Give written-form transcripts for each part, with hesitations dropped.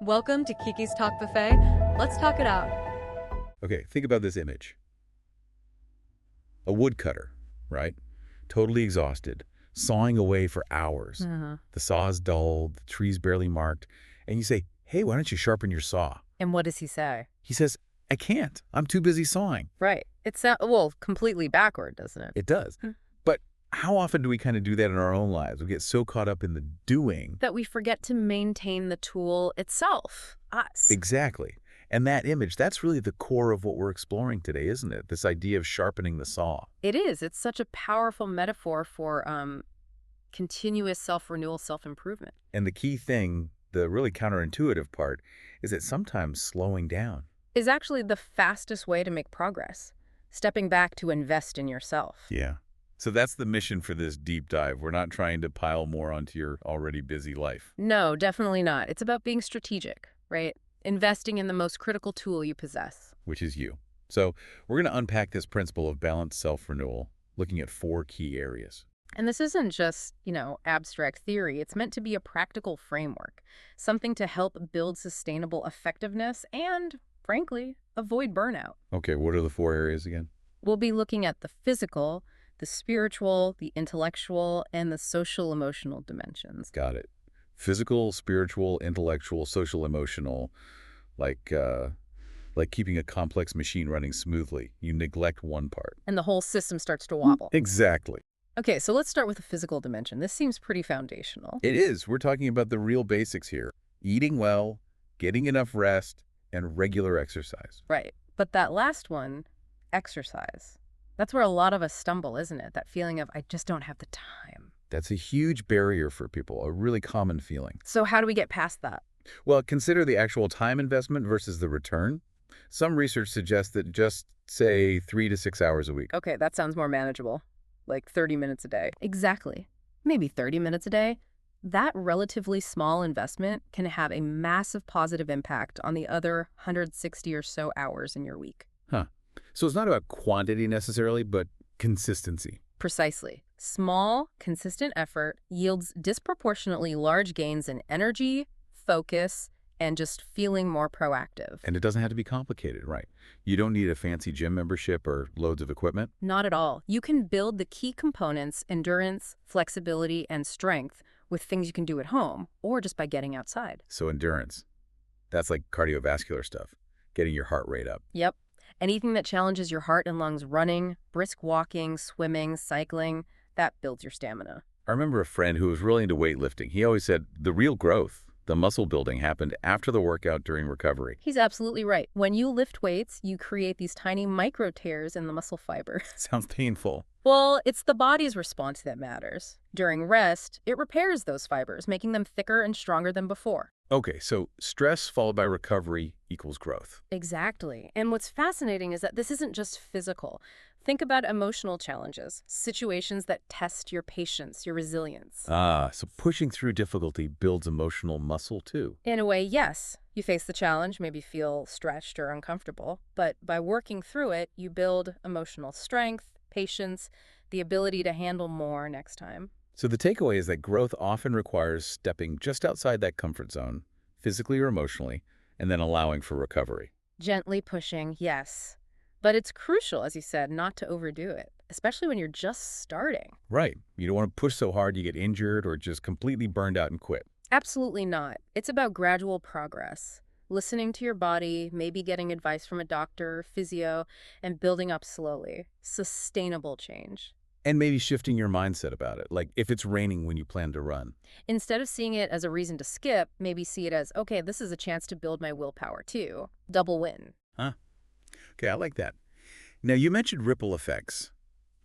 Welcome to Kiki's Talk Buffet. Let's talk it out. Okay, think about this image. A woodcutter, right? Totally exhausted, sawing away for hours. The saw is dull, the tree's barely marked, and you say, hey, why don't you sharpen your saw? And what does he say? He says, I can't. I'm too busy sawing. Right. It's, well, completely backward, doesn't it? It does. But how often do we kind of do that in our own lives? We get so caught up in the doing. That we forget to maintain the tool itself, us. Exactly. And that image, that's really the core of what we're exploring today, isn't it? This idea of sharpening the saw. It is. It's such a powerful metaphor for continuous self-renewal, self-improvement. And the key thing, the really counterintuitive part, is that sometimes slowing down Is actually the fastest way to make progress. Stepping back to invest in yourself. Yeah. So that's the mission for this deep dive. We're not trying to pile more onto your already busy life. No, definitely not. It's about being strategic, right? Investing in the most critical tool you possess. Which is you. So we're going to unpack this principle of balanced self-renewal, looking at 4 key areas. And this isn't just, abstract theory. It's meant to be a practical framework, something to help build sustainable effectiveness and, frankly, avoid burnout. Okay, what are the 4 areas again? We'll be looking at the physical, the spiritual, the intellectual, and the social-emotional dimensions. Got it. Physical, spiritual, intellectual, social, emotional, like keeping a complex machine running smoothly. You neglect one part. And the whole system starts to wobble. Exactly. Okay, so let's start with the physical dimension. This seems pretty foundational. It is. We're talking about the real basics here. Eating well, getting enough rest, and regular exercise. Right. But that last one, exercise, that's where a lot of us stumble, isn't it? That feeling of, I just don't have the time. That's a huge barrier for people, a really common feeling. So how do we get past that? Well, consider the actual time investment versus the return. Some research suggests that just, say, 3 to 6 hours a week. Okay, that sounds more manageable. Like 30 minutes a day. Exactly. Maybe 30 minutes a day. That relatively small investment can have a massive positive impact on the other 160 or so hours in your week. Huh. So it's not about quantity necessarily, but consistency. Precisely. Small, consistent effort yields disproportionately large gains in energy, focus, and just feeling more proactive. And it doesn't have to be complicated, right? You don't need a fancy gym membership or loads of equipment. Not at all. You can build the key components, endurance, flexibility, and strength with things you can do at home or just by getting outside. So endurance. That's like cardiovascular stuff, getting your heart rate up. Yep. Anything that challenges your heart and lungs, running, brisk walking, swimming, cycling, that builds your stamina. I remember a friend who was really into weightlifting. He always said the real growth, the muscle building, happened after the workout during recovery. He's absolutely right. When you lift weights, you create these tiny micro tears in the muscle fiber. Sounds painful. Well, it's the body's response that matters. During rest, it repairs those fibers, making them thicker and stronger than before. Okay, so stress followed by recovery equals growth. Exactly. And what's fascinating is that this isn't just physical. Think about emotional challenges, situations that test your patience, your resilience. So pushing through difficulty builds emotional muscle too. In a way, yes. You face the challenge, maybe feel stretched or uncomfortable, but by working through it, you build emotional strength, patience, the ability to handle more next time. So the takeaway is that growth often requires stepping just outside that comfort zone, physically or emotionally, and then allowing for recovery. Gently pushing, yes. But it's crucial, as you said, not to overdo it, especially when you're just starting. Right. You don't want to push so hard you get injured or just completely burned out and quit. Absolutely not. It's about gradual progress. Listening to your body, maybe getting advice from a doctor, physio, and building up slowly. Sustainable change. And maybe shifting your mindset about it, like if it's raining when you plan to run. Instead of seeing it as a reason to skip, maybe see it as, okay, this is a chance to build my willpower too. Double win. Huh? Okay, I like that. Now, you mentioned ripple effects.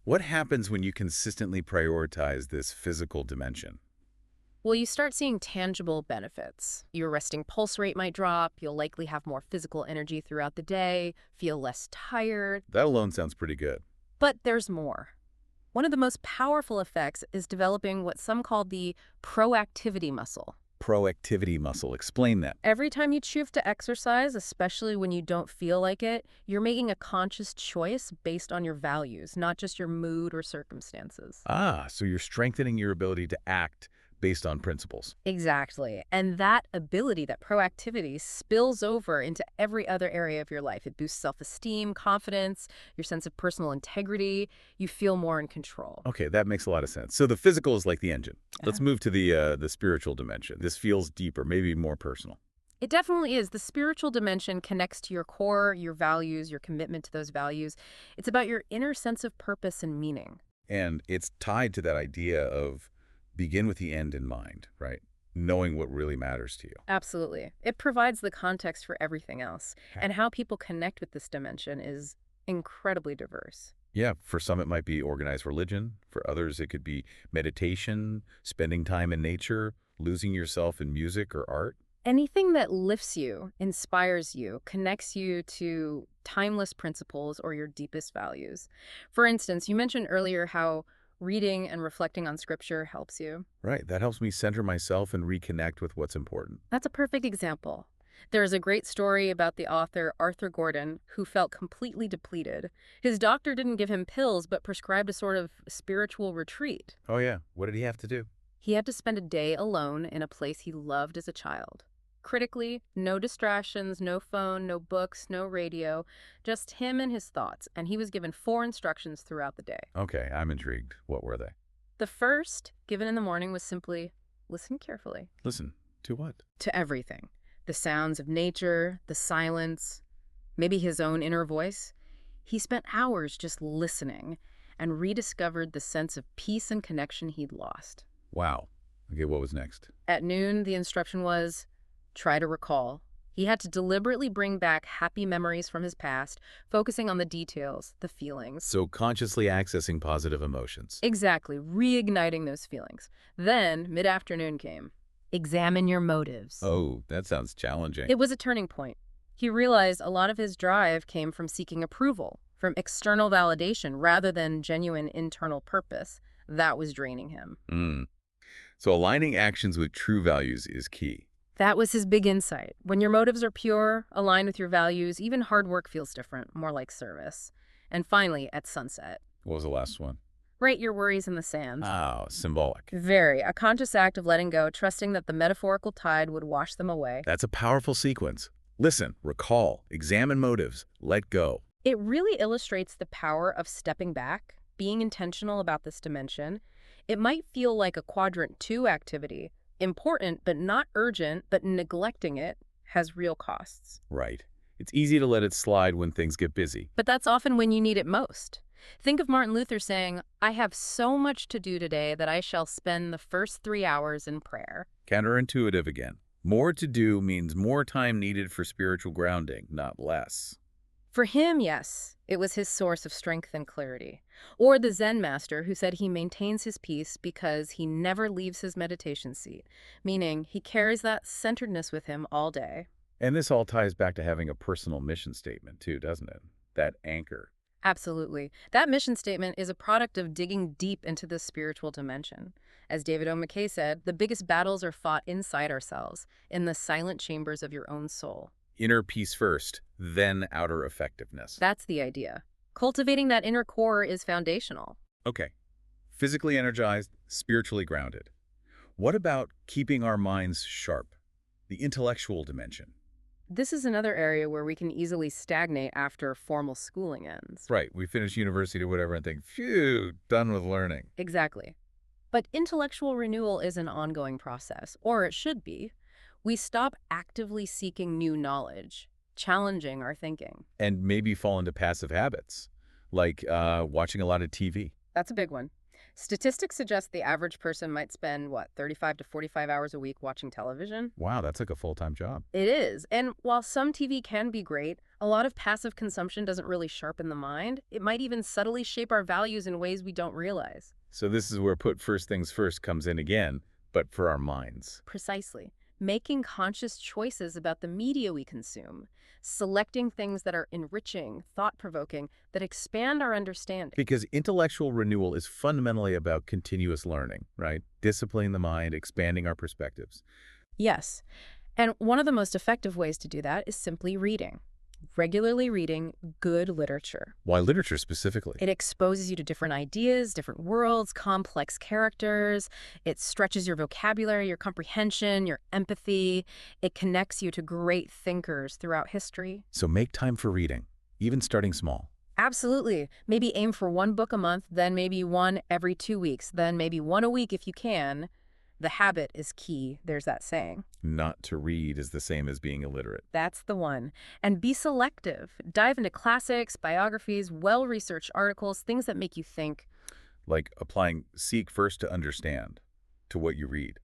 What happens when you consistently prioritize this physical dimension? Well, you start seeing tangible benefits. Your resting pulse rate might drop, you'll likely have more physical energy throughout the day, feel less tired. That alone sounds pretty good. But there's more. One of the most powerful effects is developing what some call the proactivity muscle. Proactivity muscle. Explain that. Every time you choose to exercise, especially when you don't feel like it, you're making a conscious choice based on your values, not just your mood or circumstances. So you're strengthening your ability to act based on principles. Exactly. And that ability, that proactivity, spills over into every other area of your life. It boosts self-esteem, confidence, your sense of personal integrity. You feel more in control. Okay, that makes a lot of sense. So the physical is like the engine. Let's Yeah. move to the spiritual dimension. This feels deeper, maybe more personal. It definitely is. The spiritual dimension connects to your core, your values, your commitment to those values. It's about your inner sense of purpose and meaning. And it's tied to that idea of begin with the end in mind, right? Knowing what really matters to you. Absolutely. It provides the context for everything else. Okay. And how people connect with this dimension is incredibly diverse. Yeah, for some it might be organized religion. For others it could be meditation, spending time in nature, losing yourself in music or art. Anything that lifts you, inspires you, connects you to timeless principles or your deepest values. For instance, you mentioned earlier how reading and reflecting on scripture helps you. Right, that helps me center myself and reconnect with what's important. That's a perfect example. There's a great story about the author Arthur Gordon, who felt completely depleted. His doctor didn't give him pills, but prescribed a sort of spiritual retreat. Oh yeah, what did he have to do? He had to spend a day alone in a place he loved as a child. Critically, no distractions, no phone, no books, no radio, just him and his thoughts, and he was given 4 instructions throughout the day. Okay, I'm intrigued. What were they? The first, given in the morning, was simply listen carefully Listen, to what? to everything. The sounds of nature, the silence, maybe his own inner voice. He spent hours just listening and rediscovered the sense of peace and connection he'd lost. Wow. Okay, what was next? At noon, the instruction was try to recall. He had to deliberately bring back happy memories from his past, focusing on the details, the feelings. So consciously accessing positive emotions. Exactly, reigniting those feelings. Then, mid-afternoon came. Examine your motives. Oh, that sounds challenging. It was a turning point. He realized a lot of his drive came from seeking approval, from external validation rather than genuine internal purpose. That was draining him. So aligning actions with true values is key. That was his big insight. When your motives are pure, aligned with your values, even hard work feels different, more like service. And finally, at sunset, What was the last one? write your worries in the sand. Oh, symbolic. Very. A conscious act of letting go, trusting that the metaphorical tide would wash them away. That's a powerful sequence. Listen, recall, examine motives, let go. It really illustrates the power of stepping back, being intentional about this dimension. It might feel like a quadrant 2 activity, important but not urgent, but neglecting it has real costs. Right. It's easy to let it slide when things get busy. But that's often when you need it most. Think of Martin Luther saying, I have so much to do today that I shall spend the first 3 hours in prayer. Counterintuitive again. More to do means more time needed for spiritual grounding, not less. For him, yes, it was his source of strength and clarity. Or the Zen master who said he maintains his peace because he never leaves his meditation seat, meaning he carries that centeredness with him all day. And this all ties back to having a personal mission statement too, doesn't it? That anchor. Absolutely. That mission statement is a product of digging deep into the spiritual dimension. As David O. McKay said, the biggest battles are fought inside ourselves, in the silent chambers of your own soul. Inner peace first, then outer effectiveness. That's the idea. Cultivating that inner core is foundational. Okay. Physically energized, spiritually grounded. What about keeping our minds sharp? The intellectual dimension. This is another area where we can easily stagnate after formal schooling ends. Right, we finish university or whatever and think, phew, done with learning. Exactly. But intellectual renewal is an ongoing process, or it should be. We stop actively seeking new knowledge, challenging our thinking. And maybe fall into passive habits, like watching a lot of TV. That's a big one. Statistics suggest the average person might spend, 35 to 45 hours a week watching television? Wow, that's like a full-time job. It is. And while some TV can be great, a lot of passive consumption doesn't really sharpen the mind. It might even subtly shape our values in ways we don't realize. So this is where put first things first comes in again, but for our minds. Precisely. Making conscious choices about the media we consume. Selecting things that are enriching, thought-provoking, that expand our understanding. Because intellectual renewal is fundamentally about continuous learning, right? Disciplining the mind, expanding our perspectives. Yes. And one of the most effective ways to do that is simply reading. regularly reading good literature. Why literature specifically? It exposes you to different ideas, different worlds, complex characters. It stretches your vocabulary, your comprehension, your empathy. It connects you to great thinkers throughout history. So make time for reading, even starting small. Absolutely. Maybe aim for one book a month, then maybe one every 2 weeks, then maybe one a week if you can. The habit is key, there's that saying. Not to read is the same as being illiterate. That's the one. And be selective. Dive into classics, biographies, well-researched articles, things that make you think. Like applying seek first to understand to what you read.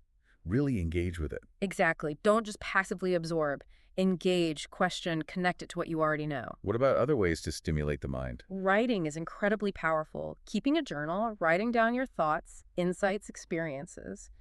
Really engage with it. Exactly. Don't just passively absorb. Engage, question, connect it to what you already know. What about other ways to stimulate the mind? Writing is incredibly powerful. Keeping a journal, writing down your thoughts, insights, experiences.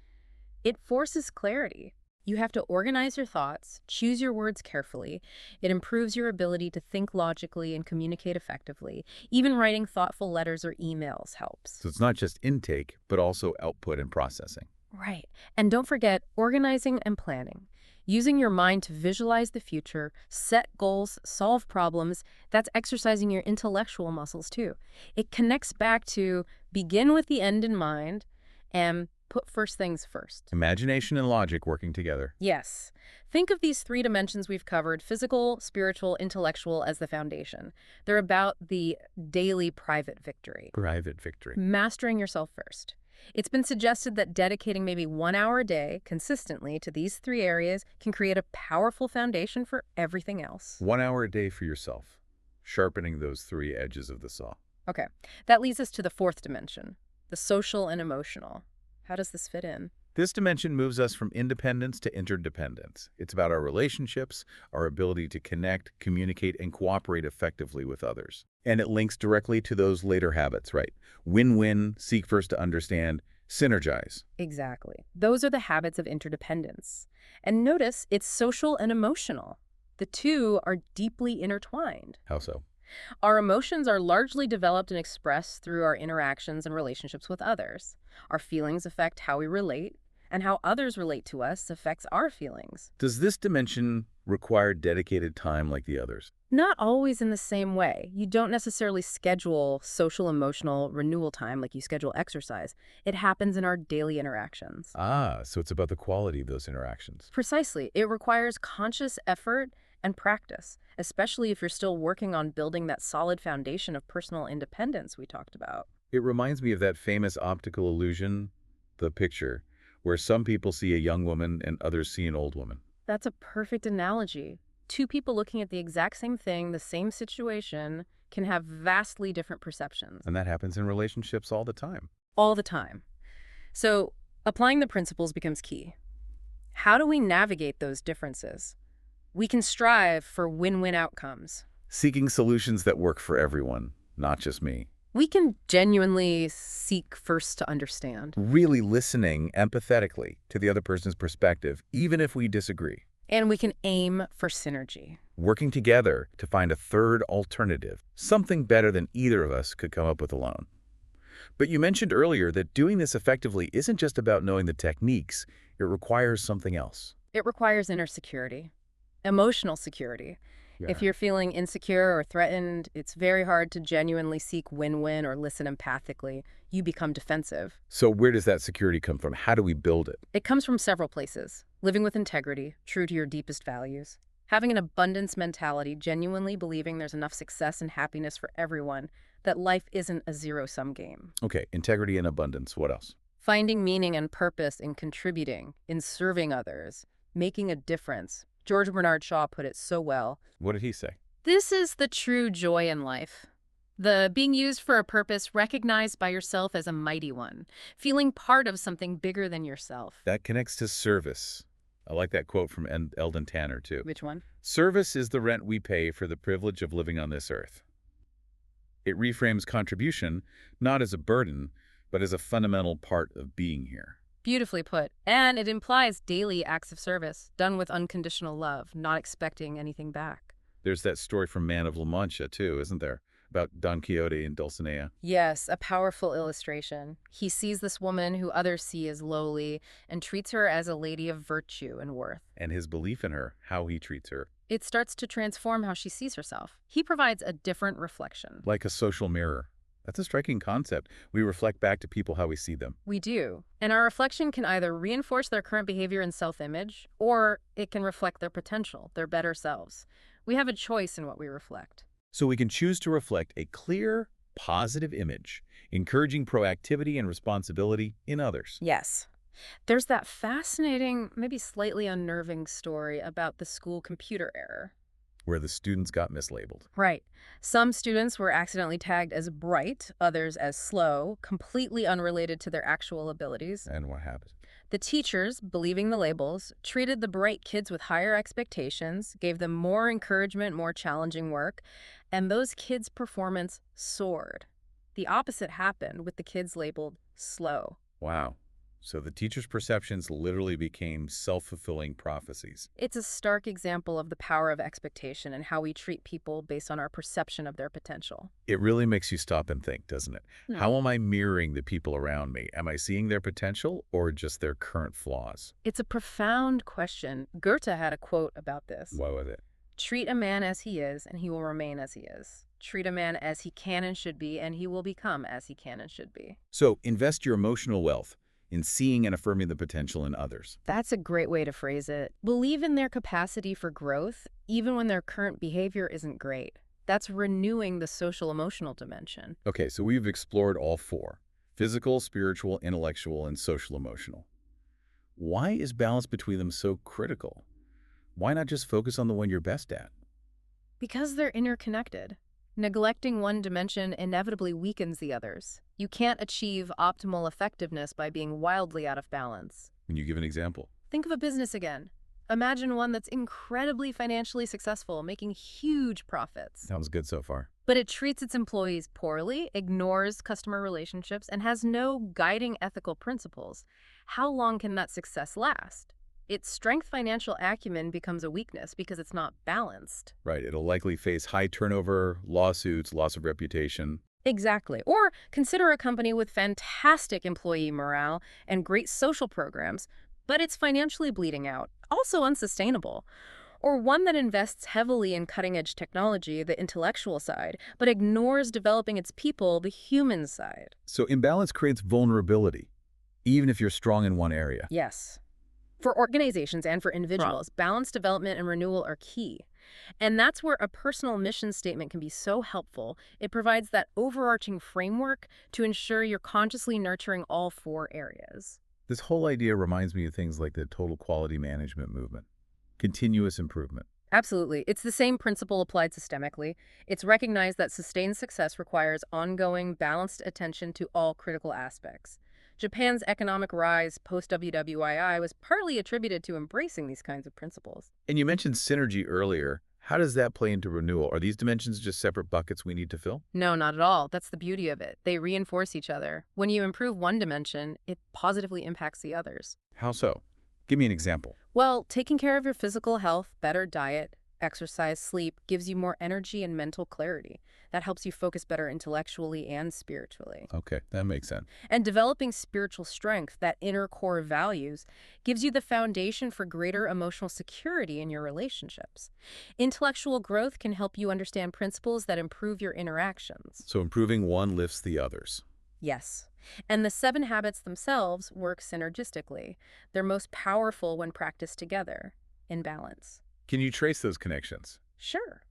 It forces clarity. You have to organize your thoughts, choose your words carefully. It improves your ability to think logically and communicate effectively. Even writing thoughtful letters or emails helps. So it's not just intake, but also output and processing. Right. And don't forget organizing and planning. Using your mind to visualize the future, set goals, solve problems, that's exercising your intellectual muscles too. It connects back to begin with the end in mind and put first things first. Imagination and logic working together. Yes. Think of these 3 dimensions we've covered, physical, spiritual, intellectual, as the foundation. They're about the daily private victory. Private victory. Mastering yourself first. It's been suggested that dedicating maybe 1 hour a day consistently to these 3 areas can create a powerful foundation for everything else. 1 hour a day for yourself. Sharpening those 3 edges of the saw. Okay, that leads us to the 4th dimension, the social and emotional. How does this fit in? This dimension moves us from independence to interdependence. It's about our relationships, our ability to connect, communicate, and cooperate effectively with others. And it links directly to those later habits, right? Win-win, seek first to understand, synergize. Exactly. Those are the habits of interdependence. And notice it's social and emotional. The two are deeply intertwined. How so? Our emotions are largely developed and expressed through our interactions and relationships with others. Our feelings affect how we relate, and how others relate to us affects our feelings. Does this dimension require dedicated time like the others? Not always in the same way. You don't necessarily schedule social emotional renewal time like you schedule exercise. It happens in our daily interactions. Ah, so it's about the quality of those interactions. Precisely. It requires conscious effort and practice, especially if you're still working on building that solid foundation of personal independence we talked about. It reminds me of that famous optical illusion, the picture, where some people see a young woman and others see an old woman. That's a perfect analogy. 2 people looking at the exact same thing, the same situation, can have vastly different perceptions. And that happens in relationships all the time. All the time. So, applying the principles becomes key. How do we navigate those differences? We can strive for win-win outcomes. Seeking solutions that work for everyone, not just me. We can genuinely seek first to understand. Really listening empathetically to the other person's perspective, even if we disagree. And we can aim for synergy. Working together to find a third alternative, something better than either of us could come up with alone. But you mentioned earlier that doing this effectively isn't just about knowing the techniques, it requires something else. It requires inner security, emotional security. Yeah. If you're feeling insecure or threatened, it's very hard to genuinely seek win-win or listen empathically. You become defensive. So where does that security come from? How do we build it? It comes from several places. Living with integrity, true to your deepest values. Having an abundance mentality, genuinely believing there's enough success and happiness for everyone, that life isn't a zero-sum game. Okay, integrity and abundance. What else? Finding meaning and purpose in contributing, in serving others, making a difference. George Bernard Shaw put it so well. What did he say? This is the true joy in life. The being used for a purpose recognized by yourself as a mighty one. Feeling part of something bigger than yourself. That connects to service. I like that quote from Eldon Tanner, too. Which one? Service is the rent we pay for the privilege of living on this earth. It reframes contribution not as a burden, but as a fundamental part of being here. Beautifully put. And it implies daily acts of service, done with unconditional love, not expecting anything back. There's that story from Man of La Mancha, too, isn't there? about Don Quixote and Dulcinea. Yes, a powerful illustration. He sees this woman who others see as lowly and treats her as a lady of virtue and worth. And his belief in her, how he treats her. It starts to transform how she sees herself. He provides a different reflection. Like a social mirror. That's a striking concept. We reflect back to people how we see them. We do. And our reflection can either reinforce their current behavior and self-image, or it can reflect their potential, their better selves. We have a choice in what we reflect. So we can choose to reflect a clear, positive image, encouraging proactivity and responsibility in others. Yes. There's that fascinating, maybe slightly unnerving story about the school computer error. Where the students got mislabeled. Right. Some students were accidentally tagged as bright, others as slow, completely unrelated to their actual abilities. And what happened? The teachers, believing the labels, treated the bright kids with higher expectations, gave them more encouragement, more challenging work, and those kids' performance soared. The opposite happened with the kids labeled slow. Wow. So the teacher's perceptions literally became self-fulfilling prophecies. It's a stark example of the power of expectation and how we treat people based on our perception of their potential. It really makes you stop and think, doesn't it? How am I mirroring the people around me? Am I seeing their potential or just their current flaws? It's a profound question. Goethe had a quote about this. What was it? Treat a man as he is, and he will remain as he is. Treat a man as he can and should be, and he will become as he can and should be. So invest your emotional wealth in seeing and affirming the potential in others. That's a great way to phrase it. Believe in their capacity for growth, even when their current behavior isn't great. That's renewing the social-emotional dimension. Okay, so we've explored all four: physical, spiritual, intellectual, and social-emotional. Why is balance between them so critical? Why not just focus on the one you're best at? Because they're interconnected. Neglecting one dimension inevitably weakens the others. You can't achieve optimal effectiveness by being wildly out of balance. Can you give an example? Think of a business again. Imagine one that's incredibly financially successful, making huge profits. Sounds good so far. But it treats its employees poorly, ignores customer relationships, and has no guiding ethical principles. How long can that success last? Its strength financial acumen becomes a weakness because it's not balanced. Right, it'll likely face high turnover, lawsuits, loss of reputation. Exactly. Or consider a company with fantastic employee morale and great social programs, but it's financially bleeding out, also unsustainable. Or one that invests heavily in cutting-edge technology, the intellectual side, but ignores developing its people, the human side. So imbalance creates vulnerability, even if you're strong in one area. Yes. For organizations and for individuals, balanced development and renewal are key. And that's where a personal mission statement can be so helpful. It provides that overarching framework to ensure you're consciously nurturing all four areas. This whole idea reminds me of things like the total quality management movement. Continuous improvement. Absolutely. It's the same principle applied systemically. It's recognized that sustained success requires ongoing, balanced attention to all critical aspects. Japan's economic rise post-WWII was partly attributed to embracing these kinds of principles. And you mentioned synergy earlier. How does that play into renewal? Are these dimensions just separate buckets we need to fill? No, not at all. That's the beauty of it. They reinforce each other. When you improve one dimension, it positively impacts the others. How so? Give me an example. Well, taking care of your physical health, better diet, exercise, sleep gives you more energy and mental clarity. That helps you focus better intellectually and spiritually. Okay, that makes sense. And developing spiritual strength, that inner core values, gives you the foundation for greater emotional security in your relationships. Intellectual growth can help you understand principles that improve your interactions. So improving one lifts the others. Yes. And the 7 habits themselves work synergistically. They're most powerful when practiced together, in balance. Can you trace those connections? Sure.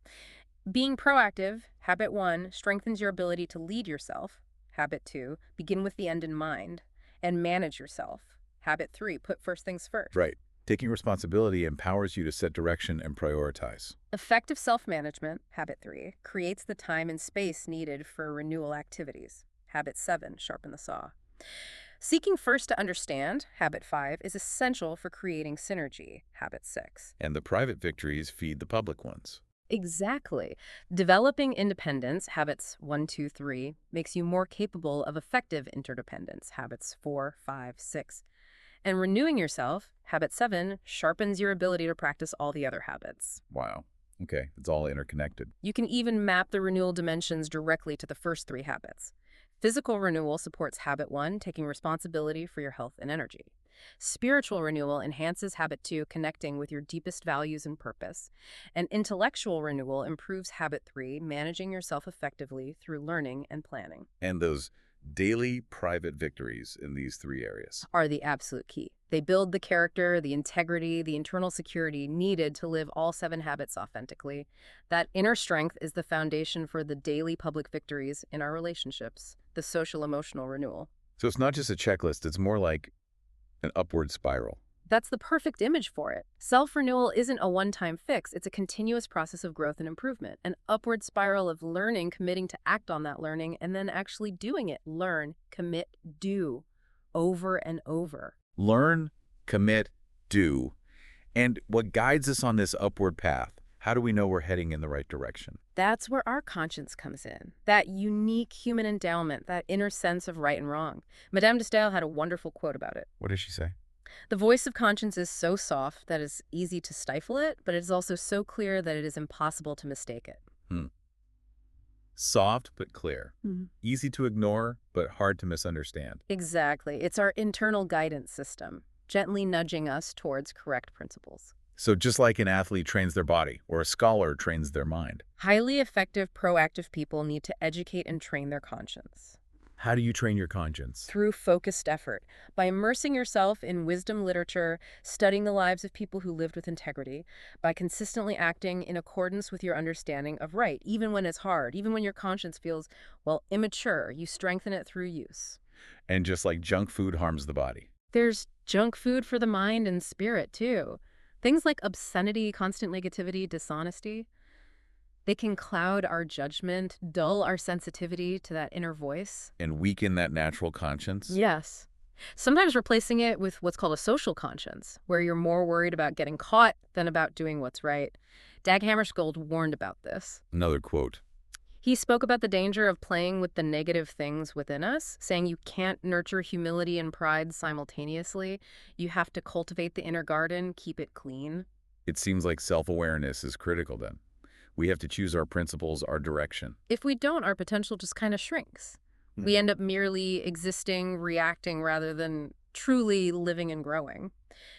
Being proactive, habit 1, strengthens your ability to lead yourself. Habit 2, begin with the end in mind. And manage yourself. Habit 3, put first things first. Right. Taking responsibility empowers you to set direction and prioritize. Effective self-management, habit 3, creates the time and space needed for renewal activities. Habit 7, sharpen the saw. Seeking first to understand, habit 5, is essential for creating synergy, habit 6. And the private victories feed the public ones. Exactly. Developing independence, habits 1, 2, 3, makes you more capable of effective interdependence, habits 4, 5, 6. And renewing yourself, habit 7, sharpens your ability to practice all the other habits. Wow. Okay, it's all interconnected. You can even map the renewal dimensions directly to the first 3 habits. Physical renewal supports habit 1, taking responsibility for your health and energy. Spiritual renewal enhances habit 2, connecting with your deepest values and purpose. And intellectual renewal improves habit 3, managing yourself effectively through learning and planning. And those daily private victories in these 3 areas Are the absolute key. They build the character, the integrity, the internal security needed to live all 7 habits authentically. That inner strength is the foundation for the daily public victories in our relationships, the social emotional renewal. So it's not just a checklist, it's more like an upward spiral. That's the perfect image for it. Self-renewal isn't a one-time fix. It's a continuous process of growth and improvement, an upward spiral of learning, committing to act on that learning, and then actually doing it. Learn, commit, do, over and over. Learn, commit, do. And what guides us on this upward path? How do we know we're heading in the right direction? That's where our conscience comes in. That unique human endowment, that inner sense of right and wrong. Madame de Staël had a wonderful quote about it. What did she say? The voice of conscience is so soft that it's easy to stifle it, but it is also so clear that it is impossible to mistake it. Soft but clear. Easy to ignore but hard to misunderstand. Exactly. It's our internal guidance system, gently nudging us towards correct principles. So just like an athlete trains their body or a scholar trains their mind. Highly effective, proactive people need to educate and train their conscience. How do you train your conscience? Through focused effort, by immersing yourself in wisdom literature, studying the lives of people who lived with integrity, by consistently acting in accordance with your understanding of right, even when it's hard, even when your conscience feels, well, immature, you strengthen it through use. And just like junk food harms the body. There's junk food for the mind and spirit, too. Things like obscenity, constant negativity, dishonesty. They can cloud our judgment, dull our sensitivity to that inner voice. And weaken that natural conscience? Yes. Sometimes replacing it with what's called a social conscience, where you're more worried about getting caught than about doing what's right. Dag Hammarskjöld warned about this. Another quote. He spoke about the danger of playing with the negative things within us, saying you can't nurture humility and pride simultaneously. You have to cultivate the inner garden, keep it clean. It seems like self-awareness is critical then. We have to choose our principles, our direction. If we don't, our potential just kind of shrinks. We end up merely existing, reacting, rather than truly living and growing.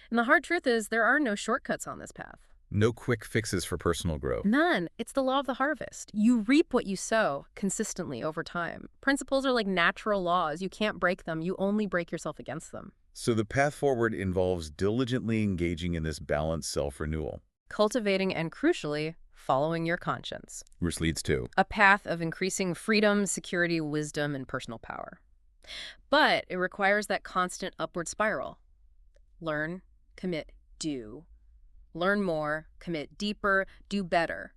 And the hard truth is there are no shortcuts on this path. No quick fixes for personal growth. None. It's the law of the harvest. You reap what you sow consistently over time. Principles are like natural laws. You can't break them. You only break yourself against them. So the path forward involves diligently engaging in this balanced self-renewal. Cultivating and, crucially, following your conscience. Which leads to a path of increasing freedom, security, wisdom, and personal power. But it requires that constant upward spiral. Learn, commit, do. Learn more, commit deeper, do better.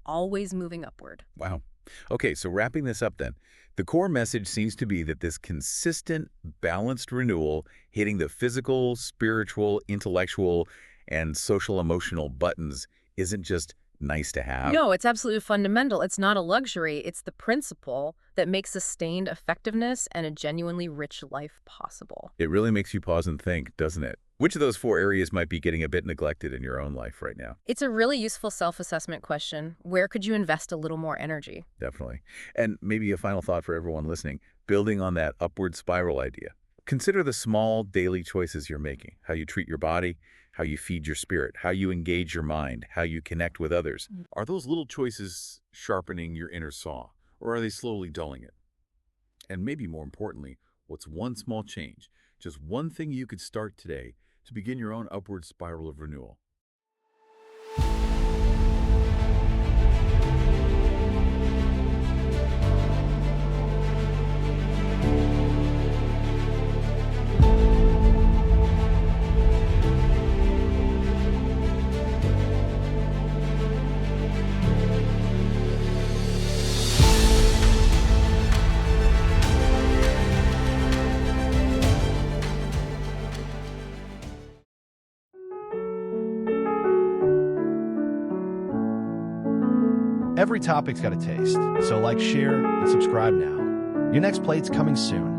Always moving upward. Wow. Okay, so wrapping this up then, the core message seems to be that this consistent, balanced renewal, hitting the physical, spiritual, intellectual, and social emotional buttons isn't just nice to have. No, it's absolutely fundamental. It's not a luxury. It's the principle that makes sustained effectiveness and a genuinely rich life possible. It really makes you pause and think, doesn't it? Which of those 4 areas might be getting a bit neglected in your own life right now? It's a really useful self-assessment question. Where could you invest a little more energy? Definitely. And maybe a final thought for everyone listening, building on that upward spiral idea. Consider the small daily choices you're making, how you treat your body, how you feed your spirit, how you engage your mind, how you connect with others. Are those little choices sharpening your inner saw, or are they slowly dulling it? And maybe more importantly, what's one small change, just one thing you could start today to begin your own upward spiral of renewal? Every topic's got a taste, so like, share, and subscribe now. Your next plate's coming soon.